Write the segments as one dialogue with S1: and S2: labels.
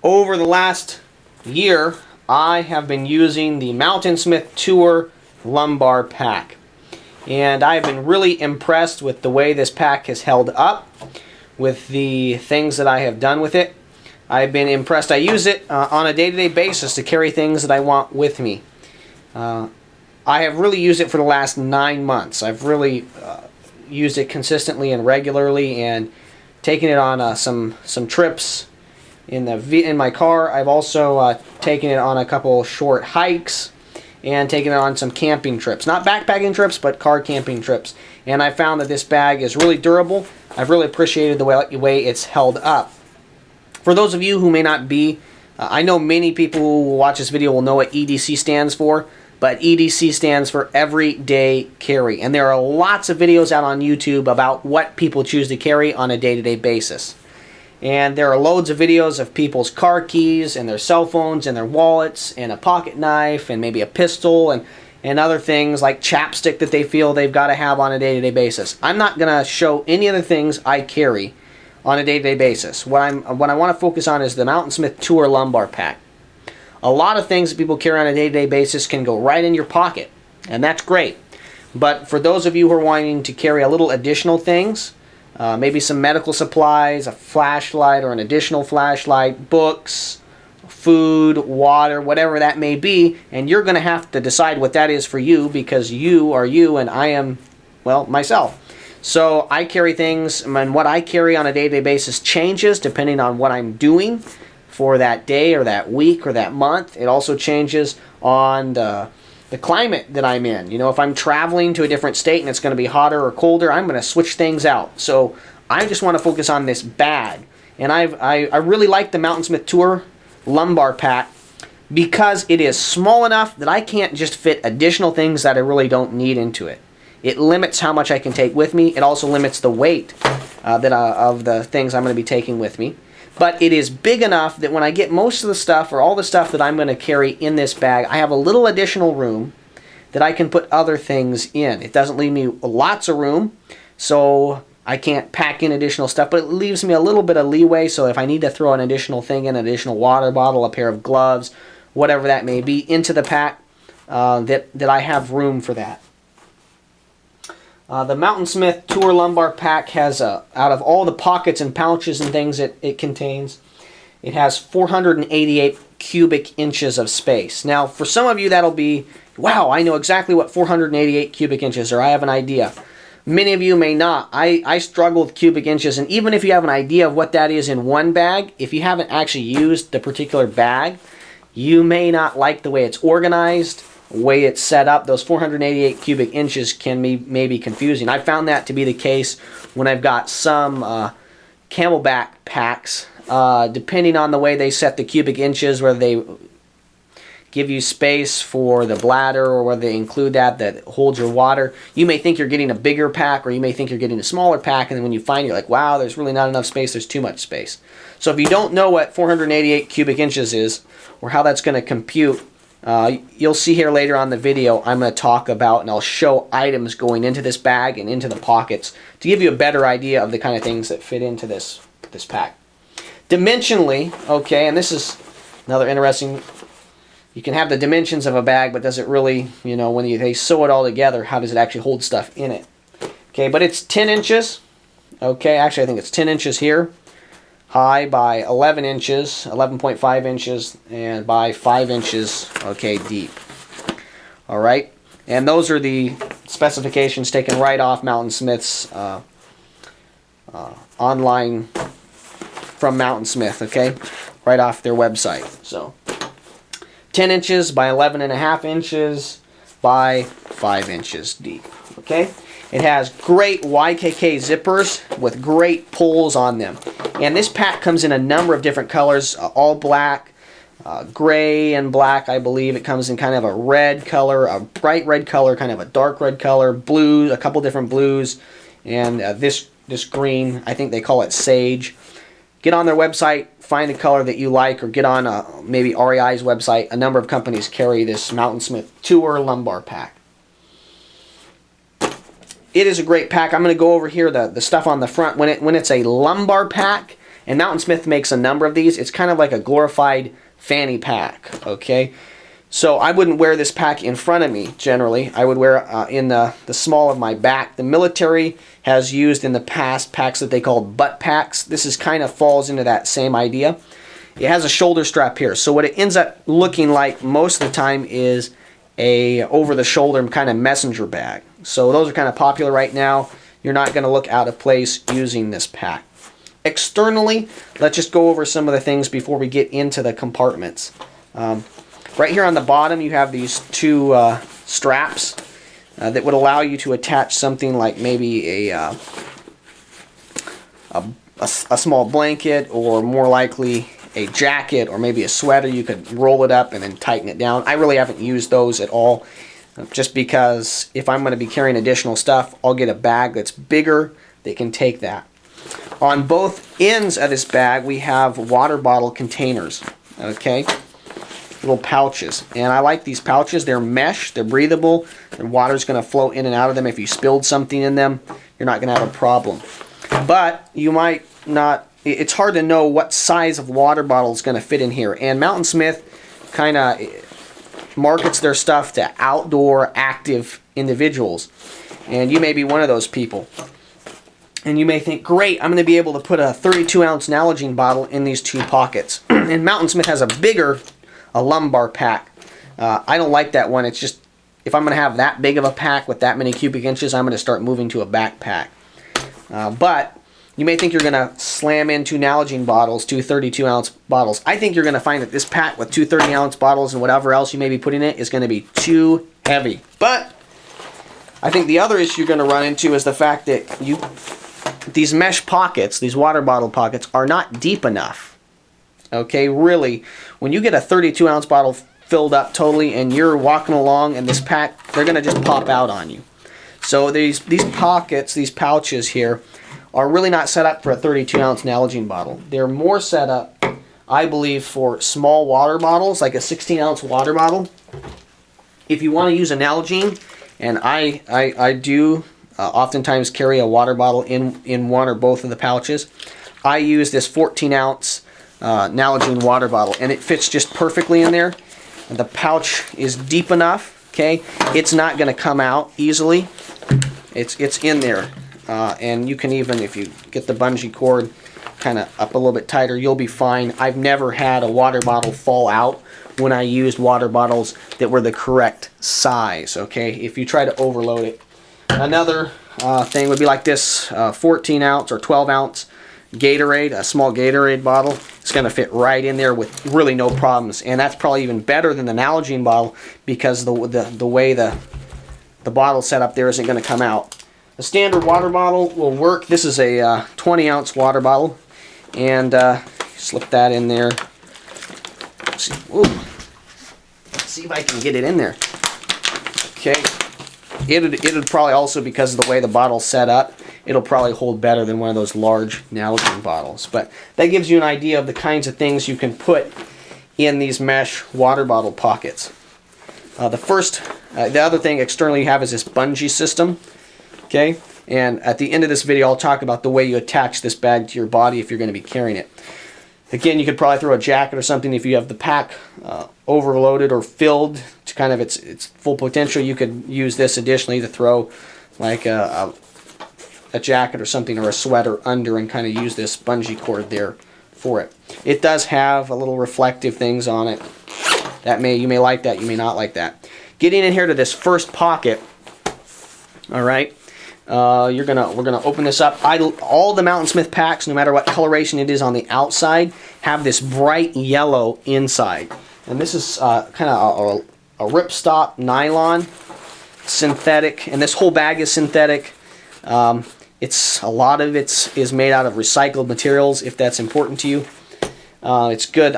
S1: Over the last year, I have been using the Mountainsmith Tour Lumbar Pack. And I've been really impressed with the way this pack has held up, with the things that I have done with it. I've been impressed. I use it on a day-to-day basis to carry things that I want with me. I have really used it for the last 9 months. I've really used it consistently and regularly, and taken it on some trips in my car. I've also taken it on a couple short hikes and taken it on some camping trips. Not backpacking trips, but car camping trips. And I found that this bag is really durable. I've really appreciated the way it's held up. For those of you who may not be, I know many people who will watch this video will know what EDC stands for, but EDC stands for Everyday Carry. And there are lots of videos out on YouTube about what people choose to carry on a day-to-day basis. And there are loads of videos of people's car keys and their cell phones and their wallets and a pocket knife and maybe a pistol and other things like chapstick that they feel they've got to have on a day-to-day basis. I'm not going to show any of the things I carry on a day-to-day basis. What I want to focus on is the Mountainsmith Tour Lumbar Pack. A lot of things that people carry on a day-to-day basis can go right in your pocket, and that's great. But for those of you who are wanting to carry a little additional things, maybe some medical supplies, a flashlight or an additional flashlight, books, food, water, whatever that may be, and you're going to have to decide what that is for you, because you are you and I am, well, myself. So I carry things, and what I carry on a day-to-day basis changes depending on what I'm doing for that day or that week or that month. It also changes on the climate that I'm in. You know, if I'm traveling to a different state and it's going to be hotter or colder, I'm going to switch things out. So I just want to focus on this bag. And I really like the Mountainsmith Tour Lumbar Pack because it is small enough that I can't just fit additional things that I really don't need into it. It limits how much I can take with me. It also limits the weight of the things I'm going to be taking with me. But it is big enough that when I get most of the stuff, or all the stuff that I'm going to carry in this bag, I have a little additional room that I can put other things in. It doesn't leave me lots of room, so I can't pack in additional stuff, but it leaves me a little bit of leeway, so if I need to throw an additional thing in, an additional water bottle, a pair of gloves, whatever that may be, into the pack, that I have room for that. The Mountainsmith Tour Lumbar Pack has, out of all the pockets and pouches and things it contains, it has 488 cubic inches of space. Now, for some of you that'll be, wow, I know exactly what 488 cubic inches are. I have an idea. Many of you may not. I struggle with cubic inches, and even if you have an idea of what that is in one bag, if you haven't actually used the particular bag, you may not like the way it's organized, way it's set up. Those 488 cubic inches can be maybe confusing. I found that to be the case when I've got some camelback packs. Depending on the way they set the cubic inches, whether they give you space for the bladder or whether they include that holds your water, you may think you're getting a bigger pack, or you may think you're getting a smaller pack, and then when you find, you're like, wow, there's really not enough space, there's too much space. So if you don't know what 488 cubic inches is, or how that's going to compute, you'll see here later on the video I'm going to talk about, and I'll show items going into this bag and into the pockets to give you a better idea of the kind of things that fit into this pack. Dimensionally, okay, and this is another interesting, you can have the dimensions of a bag, but does it really, you know, when they sew it all together, how does it actually hold stuff in it? Okay, but it's 10 inches, okay, actually I think it's 10 inches here, high by 11 inches, 11.5 inches, and by 5 inches, okay, deep. All right, and those are the specifications taken right off Mountainsmith's online from Mountainsmith, okay, right off their website. So 10 inches by 11.5 inches by 5 inches deep, okay. It has great YKK zippers with great pulls on them. And this pack comes in a number of different colors, all black, gray and black, I believe. It comes in kind of a red color, a bright red color, kind of a dark red color, blues, a couple different blues, and this green, I think they call it sage. Get on their website, find the color that you like, or get on maybe REI's website. A number of companies carry this Mountainsmith Tour Lumbar Pack. It is a great pack. I'm going to go over here the stuff on the front. When it's a lumbar pack, And Mountainsmith makes a number of these. It's kind of like a glorified fanny pack, okay? So I wouldn't wear this pack in front of me, generally. I would wear in the small of my back. The military has used in the past packs that they call butt packs. This is kind of falls into that same idea. It has a shoulder strap here. So what it ends up looking like most of the time is a over-the-shoulder kind of messenger bag. So those are kind of popular right now. You're not going to look out of place using this pack. Externally, let's just go over some of the things before we get into the compartments. Right here on the bottom, you have these two straps that would allow you to attach something like maybe a small blanket, or more likely a jacket, or maybe a sweater. You could roll it up and then tighten it down. I really haven't used those at all, just because if I'm going to be carrying additional stuff, I'll get a bag that's bigger that can take that. On both ends of this bag, we have water bottle containers, okay? Little pouches. And I like these pouches. They're mesh, they're breathable, the water's going to flow in and out of them. If you spilled something in them, you're not going to have a problem. But you might not, it's hard to know what size of water bottle is going to fit in here. And Mountainsmith kind of markets their stuff to outdoor active individuals. And you may be one of those people. And you may think, great, I'm going to be able to put a 32-ounce Nalgene bottle in these two pockets. And Mountainsmith has a Lumbar pack. I don't like that one. It's just, if I'm going to have that big of a pack with that many cubic inches, I'm going to start moving to a backpack. But you may think you're going to slam in two Nalgene bottles, two 32-ounce bottles. I think you're going to find that this pack with two 30-ounce bottles and whatever else you may be putting in it is going to be too heavy. But I think the other issue you're going to run into is the fact that these mesh pockets, these water bottle pockets, are not deep enough. Okay, really, when you get a 32-ounce bottle filled up totally and you're walking along and this pack, they're going to just pop out on you. So these pockets, these pouches here, are really not set up for a 32-ounce Nalgene bottle. They're more set up, I believe, for small water bottles, like a 16-ounce water bottle. If you want to use a Nalgene, and I do oftentimes carry a water bottle in one or both of the pouches, I use this 14-ounce Nalgene water bottle, and it fits just perfectly in there. The pouch is deep enough, okay? It's not going to come out easily. It's in there. And you can even, if you get the bungee cord kind of up a little bit tighter, you'll be fine. I've never had a water bottle fall out when I used water bottles that were the correct size, okay? If you try to overload it. Another thing would be like this 14-ounce or 12-ounce Gatorade, a small Gatorade bottle. It's going to fit right in there with really no problems. And that's probably even better than the Nalgene bottle, because the way the bottle's set up there isn't going to come out. A standard water bottle will work. This is a 20-ounce water bottle, and slip that in there. Let's see if I can get it in there. Okay, it'd probably also, because of the way the bottle's set up, it'll probably hold better than one of those large Nalgene bottles. But that gives you an idea of the kinds of things you can put in these mesh water bottle pockets. The other thing externally you have is this bungee system. Okay, and at the end of this video, I'll talk about the way you attach this bag to your body if you're going to be carrying it. Again, you could probably throw a jacket or something if you have the pack overloaded or filled to kind of its full potential. You could use this additionally to throw like a jacket or something, or a sweater under, and kind of use this bungee cord there for it. It does have a little reflective things on it. You may like that, you may not like that. Getting in here to this first pocket, all right. We're gonna open this up. All the Mountainsmith packs, no matter what coloration it is on the outside, have this bright yellow inside, and this is kind of a ripstop nylon, synthetic, and this whole bag is synthetic. A lot of it is made out of recycled materials, if that's important to you. It's good.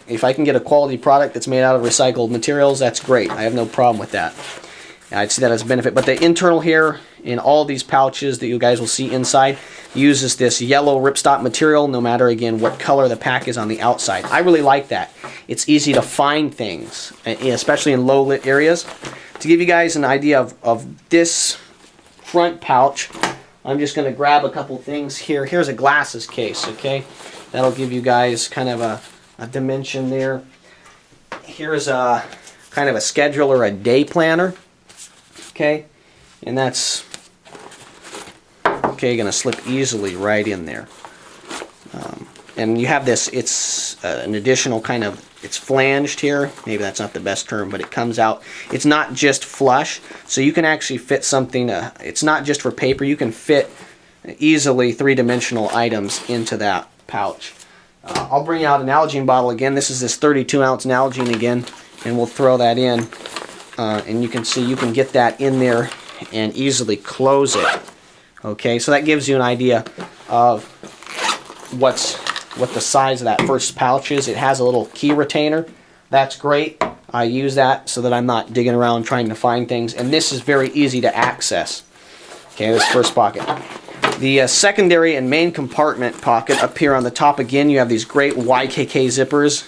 S1: If I can get a quality product that's made out of recycled materials, that's great. I have no problem with that. I'd see that as a benefit. But the internal here in all these pouches that you guys will see inside uses this yellow ripstop material, no matter, again, what color the pack is on the outside. I really like that. It's easy to find things, especially in low-lit areas. To give you guys an idea of this front pouch, I'm just going to grab a couple things here. Here's a glasses case, okay? That'll give you guys kind of a dimension there. Here's a kind of a schedule or a day planner. Okay, and that's okay. Going to slip easily right in there. And you have this. It's an additional kind of. It's flanged here. Maybe that's not the best term, but it comes out. It's not just flush, so you can actually fit something. It's not just for paper. You can fit easily three-dimensional items into that pouch. I'll bring out an Nalgene bottle again. This is this 32-ounce Nalgene again, and we'll throw that in. And you can see you can get that in there and easily close it. Okay, so that gives you an idea of what the size of that first pouch is. It has a little key retainer. That's great. I use that so that I'm not digging around trying to find things. And this is very easy to access. Okay, this first pocket. The secondary and main compartment pocket up here on the top, again, you have these great YKK zippers.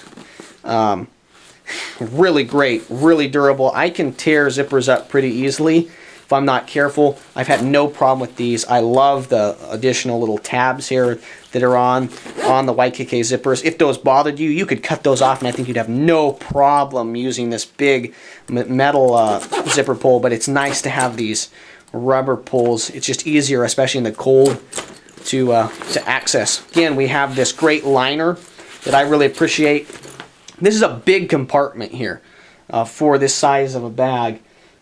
S1: Really great, really durable. I can tear zippers up pretty easily if I'm not careful. I've had no problem with these. I love the additional little tabs here that are on the YKK zippers. If those bothered you, you could cut those off and I think you'd have no problem using this big metal zipper pull, but it's nice to have these rubber pulls. It's just easier, especially in the cold, to access. Again, we have this great liner that I really appreciate. This is a big compartment here for this size of a bag.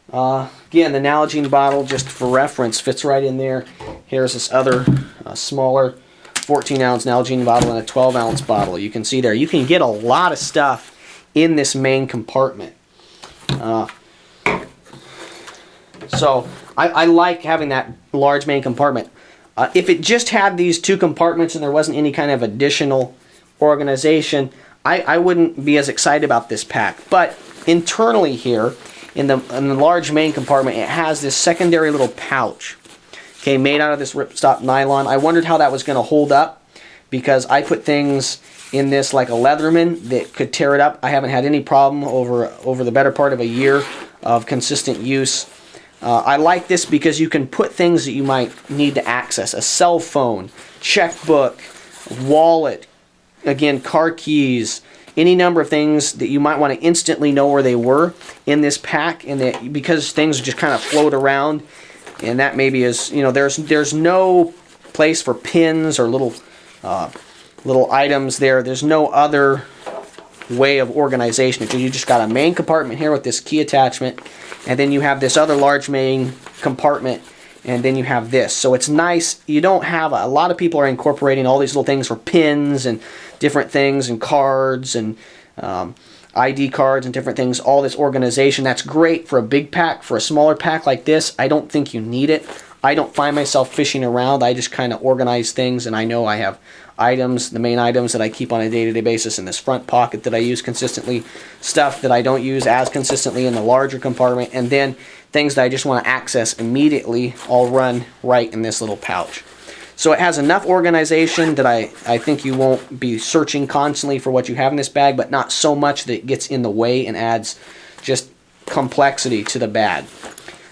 S1: Again, the Nalgene bottle, just for reference, fits right in there. Here's this other smaller 14-ounce Nalgene bottle and a 12-ounce bottle. You can see there. You can get a lot of stuff in this main compartment. So I like having that large main compartment. If it just had these two compartments and there wasn't any kind of additional organization, I wouldn't be as excited about this pack. But internally here, in the large main compartment, it has this secondary little pouch, okay, made out of this ripstop nylon. I wondered how that was going to hold up because I put things in this like a Leatherman that could tear it up. I haven't had any problem over the better part of a year of consistent use. I like this because you can put things that you might need to access. A cell phone, checkbook, wallet, again, car keys, any number of things that you might want to instantly know where they were in this pack, and because things just kind of float around, and that maybe is, you know, there's no place for pins or little items there. There's no other way of organization. You just got a main compartment here with this key attachment, and then you have this other large main compartment, and then you have this. So it's nice. You don't have a lot of people are incorporating all these little things for pins and different things and cards and ID cards and different things, all this organization. That's great for a big pack. For a smaller pack like this, I don't think you need it. I don't find myself fishing around. I just kind of organize things, and I know I have items, the main items that I keep on a day-to-day basis in this front pocket that I use consistently, stuff that I don't use as consistently in the larger compartment, and then things that I just want to access immediately all run right in this little pouch. So it has enough organization that I think you won't be searching constantly for what you have in this bag, but not so much that it gets in the way and adds just complexity to the bag.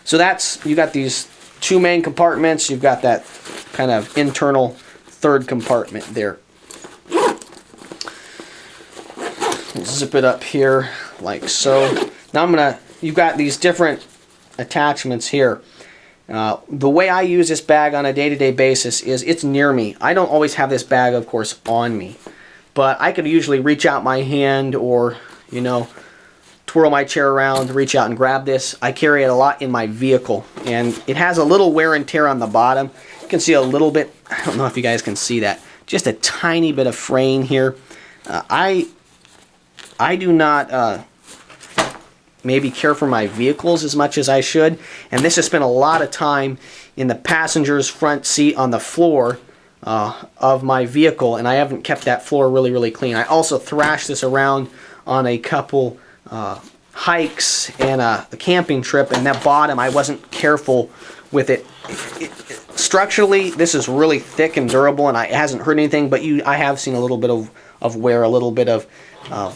S1: So that's, you got these two main compartments, you've got that kind of internal third compartment there. Zip it up here like so. Now you've got these different attachments here. The way I use this bag on a day-to-day basis is it's near me. I don't always have this bag, of course, on me, but I could usually reach out my hand or, you know, twirl my chair around, reach out and grab this. I carry it a lot in my vehicle, and it has a little wear and tear on the bottom. You can see a little bit, I don't know if you guys can see that, just a tiny bit of fraying here. I do not maybe care for my vehicles as much as I should, and this has spent a lot of time in the passenger's front seat on the floor of my vehicle, and I haven't kept that floor really clean. I also thrashed this around on a couple hikes and a camping trip, and that bottom, I wasn't careful with it. Structurally, this is really thick and durable, and it hasn't hurt anything, but I have seen a little bit of wear, a little bit of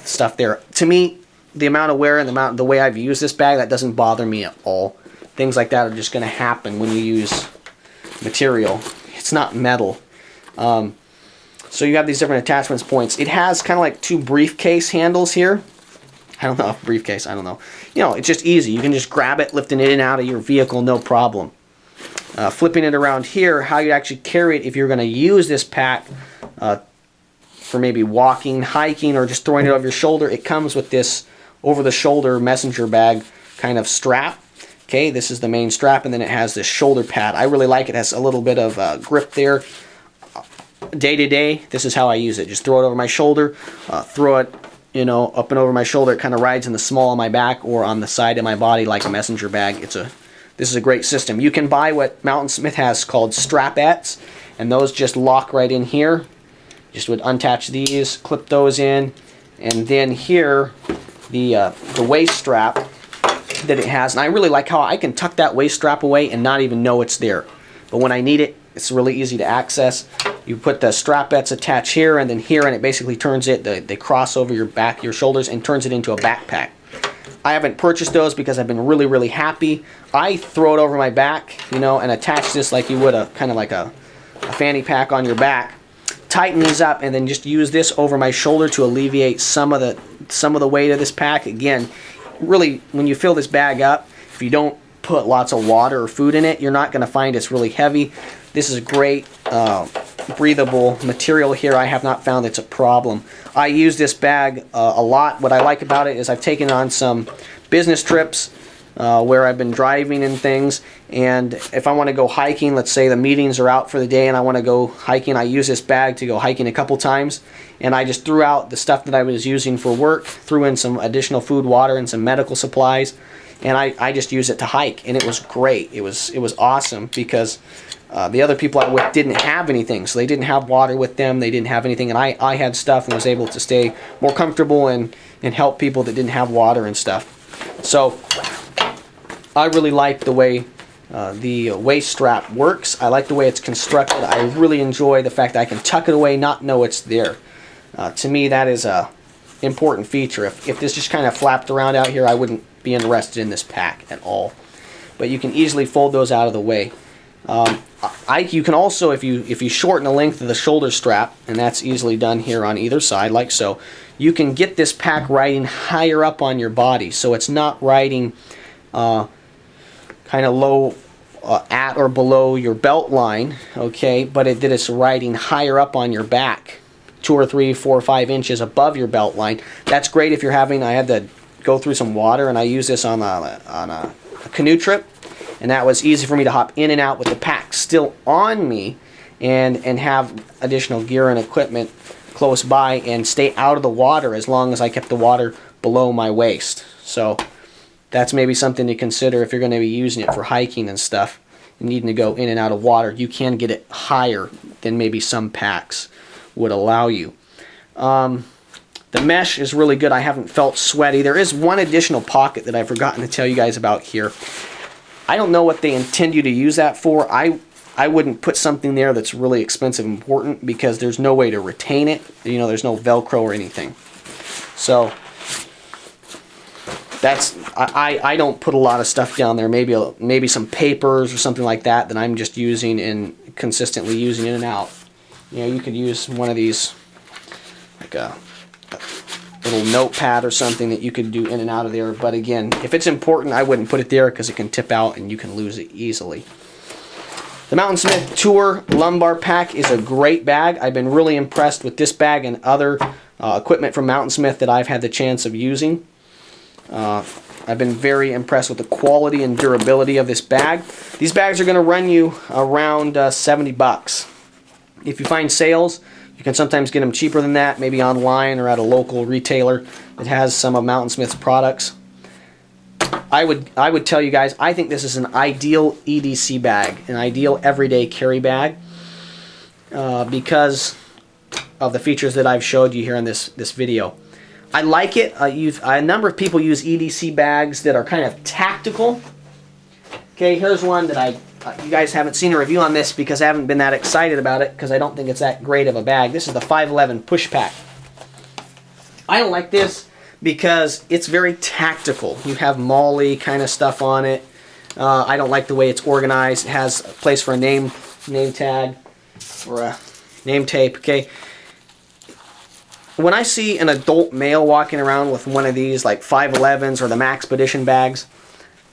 S1: stuff there. To me, the amount of wear and the way I've used this bag, that doesn't bother me at all. Things like that are just going to happen when you use material. It's not metal. So you have these different attachments points. It has kind of like two briefcase handles here. I don't know, briefcase, I don't know. You know, it's just easy. You can just grab it, lifting it in and out of your vehicle, no problem. Flipping it around here, how you actually carry it if you're going to use this pack for maybe walking, hiking, or just throwing it over your shoulder. It comes with this over-the-shoulder messenger bag kind of strap. Okay, this is the main strap, and then it has this shoulder pad. I really like it. It has a little bit of grip there. Day to day, this is how I use it. Just throw it over my shoulder, throw it, you know, up and over my shoulder. It kind of rides in the small of my back or on the side of my body like a messenger bag. This is a great system. You can buy what Mountainsmith has called strapettes, and those just lock right in here. Just would unattach these, clip those in, and then here the waist strap that it has. And I really like how I can tuck that waist strap away and not even know it's there. But when I need it, it's really easy to access. You put the strapettes attached here and then here, and it basically turns it, they cross over your back, your shoulders, and turns it into a backpack. I haven't purchased those because I've been really, really happy. I throw it over my back, you know, and attach this like you would a kind of like a fanny pack on your back. Tighten these up and then just use this over my shoulder to alleviate some of the weight of this pack. Again, really, when you fill this bag up, if you don't put lots of water or food in it, you're not going to find it's really heavy. This is a great breathable material here. I have not found it's a problem. I use this bag a lot. What I like about it is I've taken on some business trips where I've been driving and things, and if I want to go hiking, let's say the meetings are out for the day and I want to go hiking, I use this bag to go hiking a couple times, and I just threw out the stuff that I was using for work, threw in some additional food, water, and some medical supplies, and I just use it to hike, and it was great. It was awesome because the other people I was with didn't have anything, so they didn't have water with them, they didn't have anything, and I had stuff and was able to stay more comfortable and help people that didn't have water and stuff. So I really like the way the waist strap works. I like the way it's constructed. I really enjoy the fact that I can tuck it away, not know it's there. To me, that is a important feature. If this just kind of flapped around out here, I wouldn't be interested in this pack at all. But you can easily fold those out of the way. You can also, if you shorten the length of the shoulder strap, and that's easily done here on either side, like so, you can get this pack riding higher up on your body, so it's not riding kind of low at or below your belt line, okay, but it's riding higher up on your back, 2 or 3, 4 or 5 inches above your belt line. That's great if you're having, I had to go through some water, and I used this on a canoe trip, and that was easy for me to hop in and out with the pack still on me and have additional gear and equipment close by and stay out of the water as long as I kept the water below my waist. So that's maybe something to consider if you're going to be using it for hiking and stuff and needing to go in and out of water. You can get it higher than maybe some packs would allow you. The mesh is really good. I haven't felt sweaty. There is one additional pocket that I've forgotten to tell you guys about here. I don't know what they intend you to use that for. I wouldn't put something there that's really expensive and important because there's no way to retain it. You know, there's no Velcro or anything. So that's I don't put a lot of stuff down there. Maybe some papers or something like that that I'm just using and consistently using in and out. You know, you could use one of these, like a little notepad or something that you could do in and out of there. But again, if it's important, I wouldn't put it there because it can tip out and you can lose it easily. The Mountainsmith Tour Lumbar Pack is a great bag. I've been really impressed with this bag and other equipment from Mountainsmith that I've had the chance of using. I've been very impressed with the quality and durability of this bag. These bags are going to run you around 70 bucks. If you find sales, you can sometimes get them cheaper than that, maybe online or at a local retailer that has some of Mountainsmith's products. I would tell you guys, I think this is an ideal EDC bag, an ideal everyday carry bag, because of the features that I've showed you here in this video. I like it. A number of people use EDC bags that are kind of tactical. Okay, here's one that you guys haven't seen a review on this because I haven't been that excited about it because I don't think it's that great of a bag. This is the 511 Push Pack. I don't like this because it's very tactical. You have MOLLE kind of stuff on it. I don't like the way it's organized. It has a place for a name tag or a name tape. Okay, when I see an adult male walking around with one of these, like 511s or the Maxpedition bags,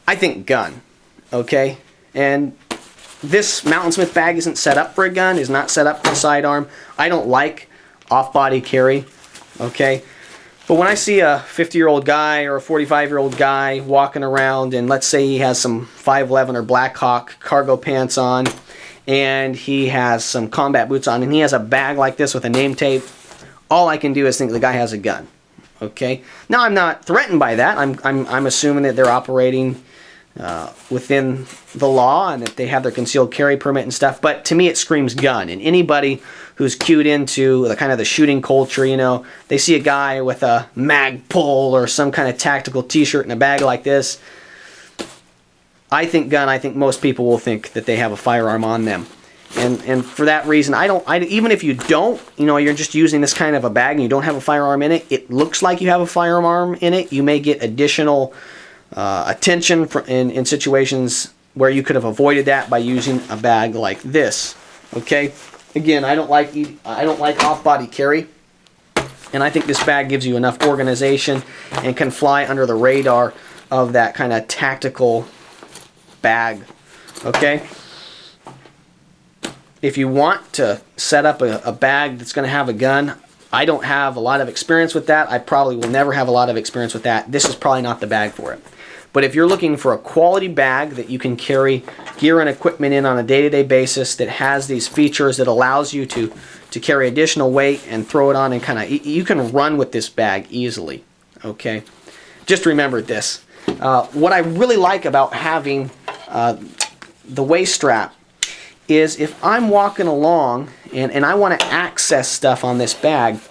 S1: I think gun, okay? And this Mountainsmith bag isn't set up for a gun, is not set up for a sidearm. I don't like off-body carry, okay? But when I see a 50-year-old guy or a 45-year-old guy walking around, and let's say he has some 511 or Blackhawk cargo pants on, and he has some combat boots on, and he has a bag like this with a name tape, all I can do is think the guy has a gun, okay? Now, I'm not threatened by that. I'm assuming that they're operating within the law and that they have their concealed carry permit and stuff, but to me it screams gun. And anybody who's cued into the kind of the shooting culture, you know, they see a guy with a mag pull or some kind of tactical t-shirt and a bag like this, I think gun. I think most people will think that they have a firearm on them. And for that reason, even if you don't, you know, you're just using this kind of a bag and you don't have a firearm in it, it looks like you have a firearm in it. You may get additional attention in situations where you could have avoided that by using a bag like this. Okay, again, I don't like off-body carry, and I think this bag gives you enough organization and can fly under the radar of that kind of tactical bag. Okay, if you want to set up a bag that's going to have a gun, I don't have a lot of experience with that. I probably will never have a lot of experience with that. This is probably not the bag for it. But if you're looking for a quality bag that you can carry gear and equipment in on a day-to-day basis that has these features that allows you to carry additional weight and throw it on and kind of, you can run with this bag easily, okay? Just remember this. What I really like about having the waist strap is if I'm walking along and I want to access stuff on this bag,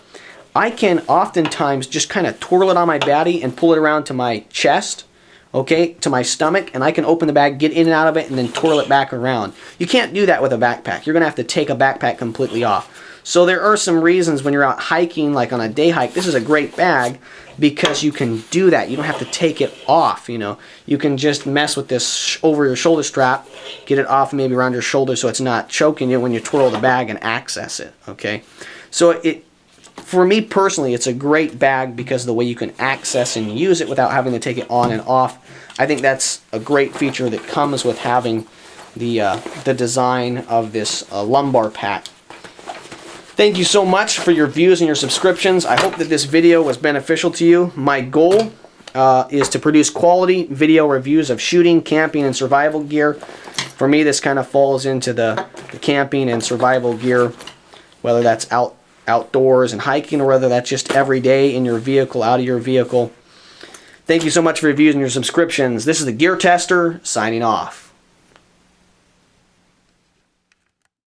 S1: I can oftentimes just kind of twirl it on my body and pull it around to my chest, okay, to my stomach, and I can open the bag, get in and out of it, and then twirl it back around. You can't do that with a backpack. You're going to have to take a backpack completely off. So there are some reasons when you're out hiking, like on a day hike, this is a great bag because you can do that. You don't have to take it off, you know. You can just mess with this over your shoulder strap, get it off maybe around your shoulder so it's not choking you when you twirl the bag and access it, okay? So for me personally, it's a great bag because of the way you can access and use it without having to take it on and off. I think that's a great feature that comes with having the design of this lumbar pack. Thank you so much for your views and your subscriptions. I hope that this video was beneficial to you. My goal is to produce quality video reviews of shooting, camping, and survival gear. For me, this kind of falls into the camping and survival gear, whether that's outdoors and hiking or whether that's just every day in your vehicle, out of your vehicle. Thank you so much for your views and your subscriptions. This is the Gear Tester signing off.